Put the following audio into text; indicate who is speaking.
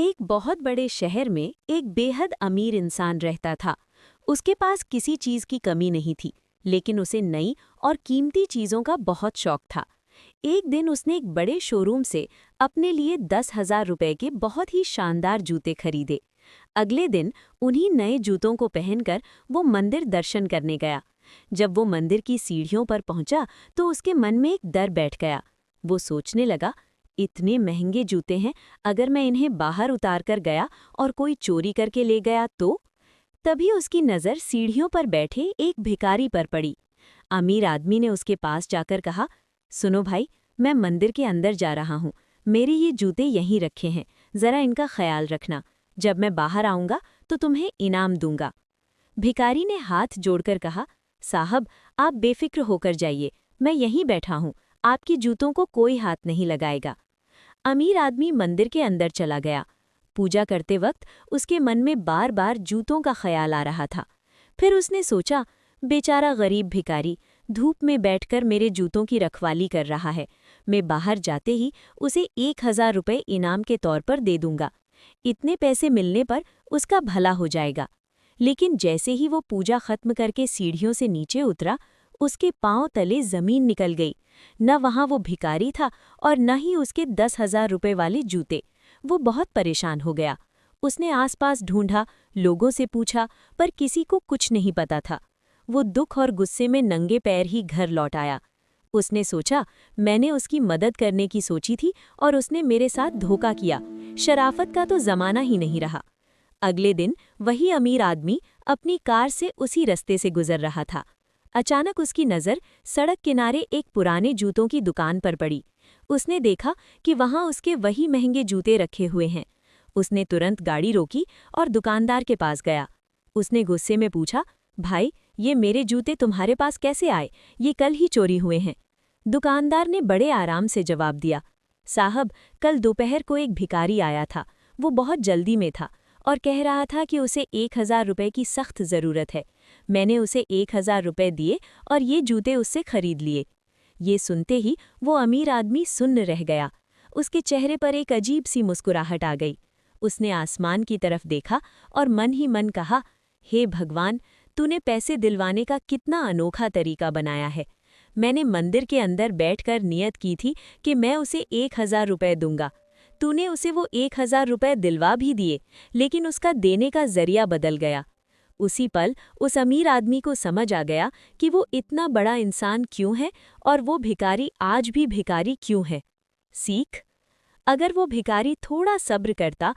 Speaker 1: एक बहुत बड़े शहर में एक बेहद अमीर इंसान रहता था। उसके पास किसी चीज की कमी नहीं थी, लेकिन उसे नई और कीमती चीजों का बहुत शौक था। एक दिन उसने एक बड़े शोरूम से अपने लिए 10,000 रुपए के बहुत ही शानदार जूते खरीदे। अगले दिन उन्हीं नए जूतों को पहनकर वो मंदिर दर्शन करने गया। जब वो मंदिर की सीढ़ियों पर पहुंचा तो उसके मन में एक डर बैठ गया। वो सोचने लगा, इतने महंगे जूते हैं, अगर मैं इन्हें बाहर उतार कर गया और कोई चोरी करके ले गया तो? तभी उसकी नज़र सीढ़ियों पर बैठे एक भिखारी पर पड़ी। अमीर आदमी ने उसके पास जाकर कहा, सुनो भाई, मैं मंदिर के अंदर जा रहा हूँ, मेरे ये जूते यहीं रखे हैं, ज़रा इनका ख्याल रखना। जब मैं बाहर आऊँगा तो तुम्हें इनाम दूंगा। भिखारी ने हाथ जोड़कर कहा, साहब, आप बेफिक्र होकर जाइए, मैं यहीं बैठा हूँ, आपके जूतों को कोई हाथ नहीं लगाएगा। अमीर आदमी मंदिर के अंदर चला गया। पूजा करते वक्त उसके मन में बार बार जूतों का ख्याल आ रहा था। फिर उसने सोचा, बेचारा गरीब भिखारी धूप में बैठकर मेरे जूतों की रखवाली कर रहा है, मैं बाहर जाते ही उसे 1,000 रुपये इनाम के तौर पर दे दूंगा। इतने पैसे मिलने पर उसका भला हो जाएगा। लेकिन जैसे ही वो पूजा खत्म करके सीढ़ियों से नीचे उतरा, उसके पांव तले जमीन निकल गई। न वहां वो भिखारी था और न ही उसके 10,000 रुपये वाले जूते। वो बहुत परेशान हो गया। उसने आसपास ढूंढा, लोगों से पूछा, पर किसी को कुछ नहीं पता था। वो दुख और गुस्से में नंगे पैर ही घर लौट आया। उसने सोचा, मैंने उसकी मदद करने की सोची थी और उसने मेरे साथ धोखा किया। शराफत का तो जमाना ही नहीं रहा। अगले दिन वही अमीर आदमी अपनी कार से उसी रास्ते से गुजर रहा था। अचानक उसकी नज़र सड़क किनारे एक पुराने जूतों की दुकान पर पड़ी। उसने देखा कि वहां उसके वही महंगे जूते रखे हुए हैं। उसने तुरंत गाड़ी रोकी और दुकानदार के पास गया। उसने गुस्से में पूछा, भाई, ये मेरे जूते तुम्हारे पास कैसे आए? ये कल ही चोरी हुए हैं। दुकानदार ने बड़े आराम से जवाब दिया, साहब, कल दोपहर को एक भिखारी आया था। वो बहुत जल्दी में था और कह रहा था कि उसे 1,000 रुपये की सख्त ज़रूरत है। मैंने उसे 1,000 रुपये दिए और ये जूते उससे खरीद लिए। ये सुनते ही वो अमीर आदमी सुन्न रह गया। उसके चेहरे पर एक अजीब सी मुस्कुराहट आ गई। उसने आसमान की तरफ देखा और मन ही मन कहा, हे भगवान, तूने पैसे दिलवाने का कितना अनोखा तरीका बनाया है। मैंने मंदिर के अंदर बैठकर नियत की थी कि मैं उसे 1,000 रुपये दूंगा। तूने उसे वो 1,000 रुपये दिलवा भी दिए, लेकिन उसका देने का जरिया बदल गया। उसी पल उस अमीर आदमी को समझ आ गया कि वो इतना बड़ा इंसान क्यों है और वो भिखारी आज भी भिखारी क्यों है। सीख: अगर वो भिखारी थोड़ा सब्र करता